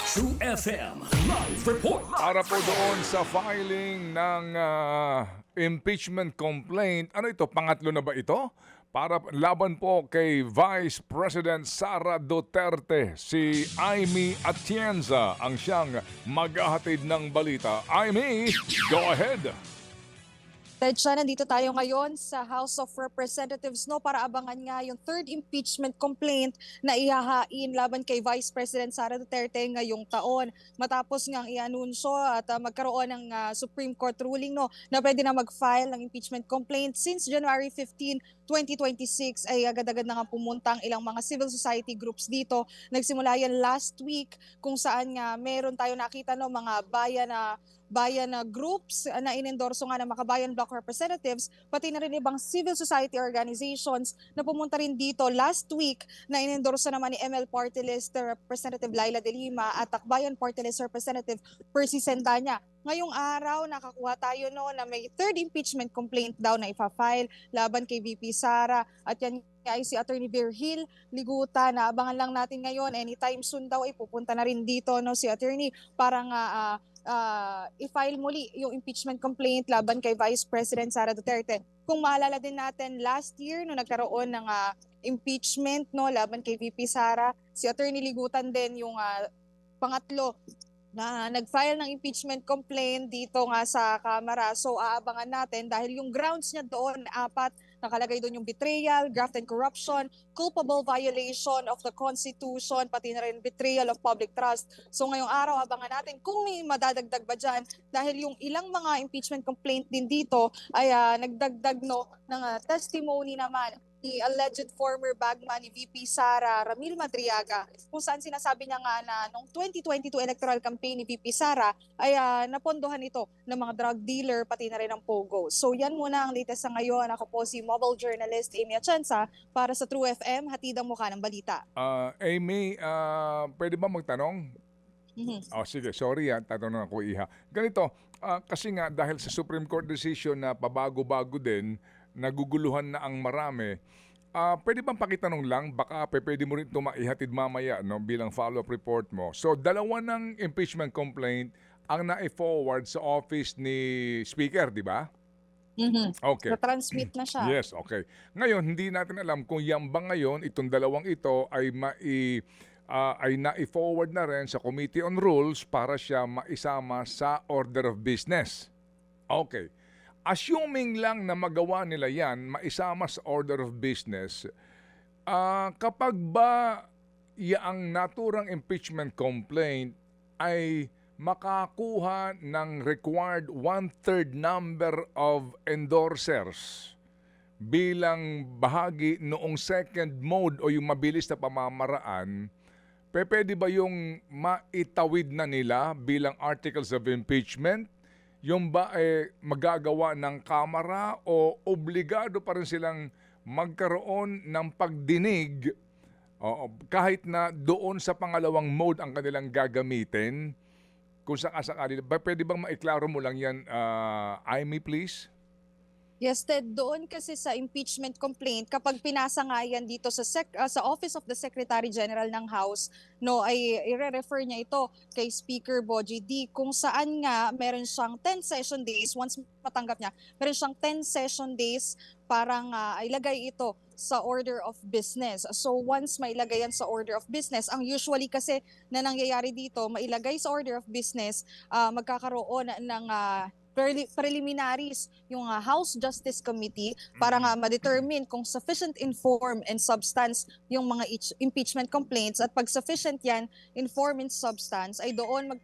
True FM Live Report. Para po doon sa filing ng impeachment complaint, ano ito, pangatlo na ba ito? Para laban po kay Vice President Sara Duterte, si Amy Atienza ang siyang maghahatid ng balita. Amy, go ahead! Tedsa, nandito tayo ngayon sa House of Representatives para abangan nga yung third impeachment complaint na ihahain laban kay Vice President Sara Duterte ngayong taon. Matapos ngang i-anunsyo at magkaroon ng Supreme Court ruling na pwede na mag-file ng impeachment complaint since January 15, 2026 ay agad-agad na nga pumunta ang ilang mga civil society groups dito. Nagsimula yan last week kung saan nga meron tayo nakita mga bayan na groups na inendorso nga ng Makabayan Bloc Representatives, pati na rin ibang civil society organizations na pumunta rin dito last week na inendorso naman ni ML Party List Representative Laila De Lima at Akbayan Party List Representative Percy Sendanya. Ngayong araw, nakakuha tayo na may third impeachment complaint daw na ipa-file laban kay VP Sara at yan ay si Attorney Virgil Liguta na abangan lang natin ngayon. Anytime soon daw ay pupunta na rin dito si Attorney para nga i-file muli yung impeachment complaint laban kay Vice President Sara Duterte. Kung maalala din natin last year nagkaroon ng impeachment laban kay VP Sara, si Attorney Ligutan din yung pangatlo na nag-file ng impeachment complaint dito nga sa Kamara. So aabangan natin dahil yung grounds niya doon, apat, nakalagay doon yung betrayal, graft and corruption, culpable violation of the Constitution, pati na rin betrayal of public trust. So ngayong araw, abangan natin kung may madadagdag ba dyan dahil yung ilang mga impeachment complaint din dito ay nagdagdag ng testimony naman ni alleged former bagman ni VP Sara, Ramil Madriaga, kung saan sinasabi niya nga na noong 2022 electoral campaign ni VP Sara ay napondohan ito ng mga drug dealer pati na rin ng POGO. So yan muna ang latest sa ngayon. Ako po si mobile journalist Amy Atienza para sa True FM, hatid ang mukha ng balita. Amy, pwede ba magtanong? Oh, sige, sorry tatanong ako iha. Ganito, kasi nga dahil sa Supreme Court decision na pabago-bago din, naguguluhan na ang marami, pwede bang pakitanong lang, baka pwede mo rin ito maihatid mamaya bilang follow-up report mo. So, dalawa ng impeachment complaint ang na-forward sa office ni Speaker, di ba? Okay. Na-transmit na siya. Yes, okay. Ngayon, hindi natin alam kung yan ba ngayon, itong dalawang ito ay na-forward na rin sa Committee on Rules para siya maisama sa Order of Business. Okay. Assuming lang na magawa nila yan, maisama sa Order of Business, kapag ba ang naturang impeachment complaint ay makakuha ng required 1/3 number of endorsers bilang bahagi noong second mode o yung mabilis na pamamaraan, pwede ba yung maitawid na nila bilang articles of impeachment? Yung ba magagawa ng Kamara o obligado pa rin silang magkaroon ng pagdinig kahit na doon sa pangalawang mode ang kanilang gagamitin? Kung sakasakali, pwede bang maiklaro mo lang yan, Amy, please? Yes, Ted, doon kasi sa impeachment complaint, kapag pinasa nga yan dito sa Office of the Secretary General ng House, ay i-refer niya ito kay Speaker Bogie D, kung saan nga meron siyang 10 session days, once matanggap niya, meron siyang 10 session days para nga ilagay ito sa order of business. So once mailagay yan sa order of business, ang usually kasi na nangyayari dito, mailagay sa order of business, magkakaroon ng preliminaries yung House Justice Committee para nga ma-determine kung sufficient in form and substance yung mga impeachment complaints, at pag sufficient yan in form and substance ay doon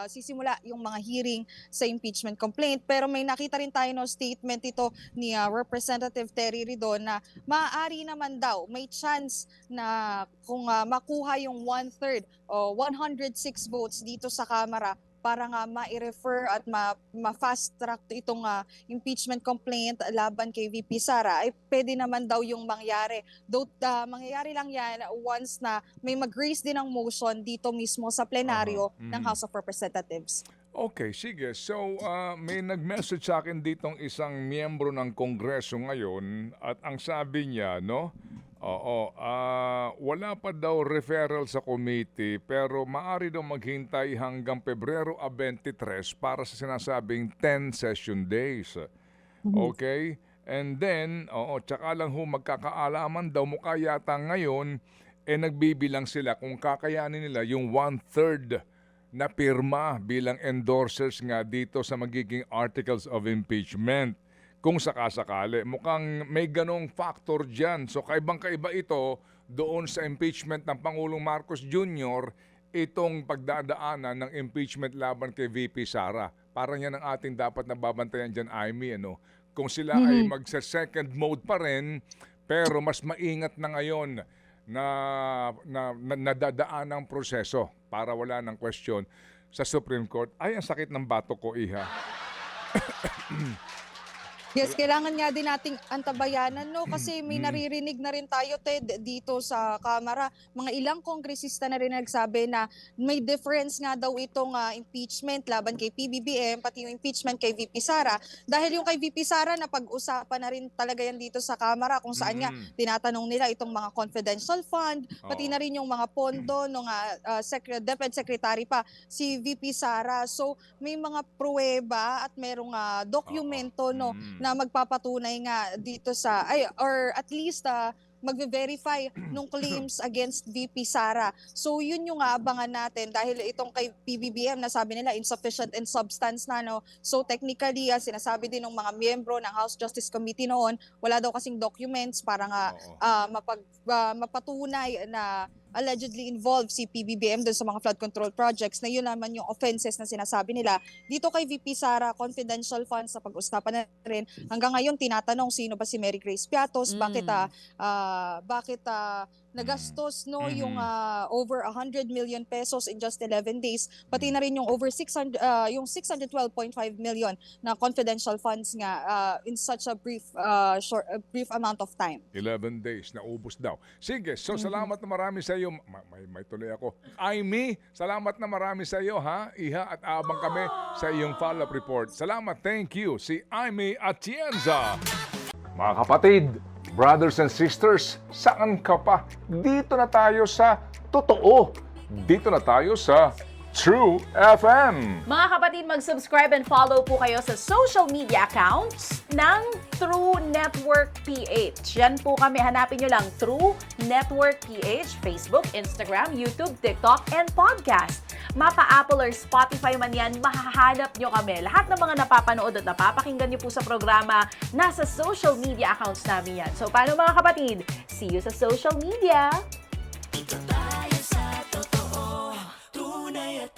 sisimula yung mga hearing sa impeachment complaint. Pero may nakita rin tayo statement ito ni Representative Terry Ridon na maaari naman daw, may chance na kung makuha yung 1/3 o 106 votes dito sa Kamara para nga ma-refer at ma-fast track itong impeachment complaint laban kay VP Sara, ay pwede naman daw yung mangyari. Though mangyayari lang yan once na may mag-raise din ng motion dito mismo sa plenaryo ng House of Representatives. Okay, sige. So, may nag-message sa akin ditong isang miyembro ng Kongreso ngayon at ang sabi niya, Oo, wala pa daw referral sa committee pero maaari daw maghintay hanggang Pebrero 23 para sa sinasabing 10 session days. Okay? And then, tsaka lang ho magkakaalaman daw mukha yata ngayon, nagbibilang sila kung kakayanin nila yung 1/3 na pirma bilang endorsers nga dito sa magiging articles of impeachment. Kung sakasakali, mukhang may ganong factor dyan. So kaibang-kaiba ito doon sa impeachment ng Pangulong Marcos Jr., itong pagdadaanan ng impeachment laban kay VP Sara. Parang yan ang ating dapat nababantayan dyan, Amy. Ano? Kung sila ay magsa-second mode pa rin, pero mas maingat na ngayon na nadadaan ang proseso para wala ng question sa Supreme Court. Ay, ang sakit ng bato ko, Iha. Yes, kailangan nga din nating antabayanan, no? Kasi may naririnig na rin tayo, Ted, dito sa Kamara. Mga ilang kongresista na rin nagsabi na may difference nga daw itong impeachment laban kay PBBM, pati yung impeachment kay VP Sara. Dahil yung kay VP Sara, napag-usapan na rin talaga yan dito sa Kamara kung saan nga tinatanong nila itong mga confidential fund, pati na rin yung mga pondo ng DepEd Secretary pa, si VP Sara. So may mga pruweba at merong dokumento, no, na magpapatunay nga dito sa or at least magve-verify nung claims against VP Sara. So yun yung aabangan natin dahil itong kay PBBM nasabi nila insufficient in substance na, no. So technically sinasabi din ng mga miyembro ng House Justice Committee noon, wala daw kasing documents para nga mapatunay na allegedly involved si PBBM dun sa mga flood control projects, na yun naman yung offenses na sinasabi nila. Dito kay VP Sara, confidential funds sa pag-usapan na rin. Hanggang ngayon tinatanong sino ba si Mary Grace Piatos, bakit nagastos, no, yung over 100 million pesos in just 11 days, pati na rin yung over 600 yung 612.5 million na confidential funds nga in such a brief amount of time. 11 days, naubos daw. Sige, so salamat na marami sa iyo. May tuloy ako. Amy, salamat na marami sa iyo, ha? Iha, at abang kami sa iyong follow-up report. Salamat, thank you. Si Amy Atienza. Mga kapatid, brothers and sisters, saan ka pa? Dito na tayo sa totoo. Dito na tayo sa True FM. Mga kapatid, mag-subscribe and follow po kayo sa social media accounts ng True Network PH. Yan po kami. Hanapin nyo lang True Network PH, Facebook, Instagram, YouTube, TikTok, and podcast. Mapa Apple or Spotify man yan, mahahanap nyo kami. Lahat ng mga napapanood at napapakinggan nyo po sa programa, nasa social media accounts namin yan. So, paano mga kapatid? See you sa social media! Dito tayo sa totoo, tunay at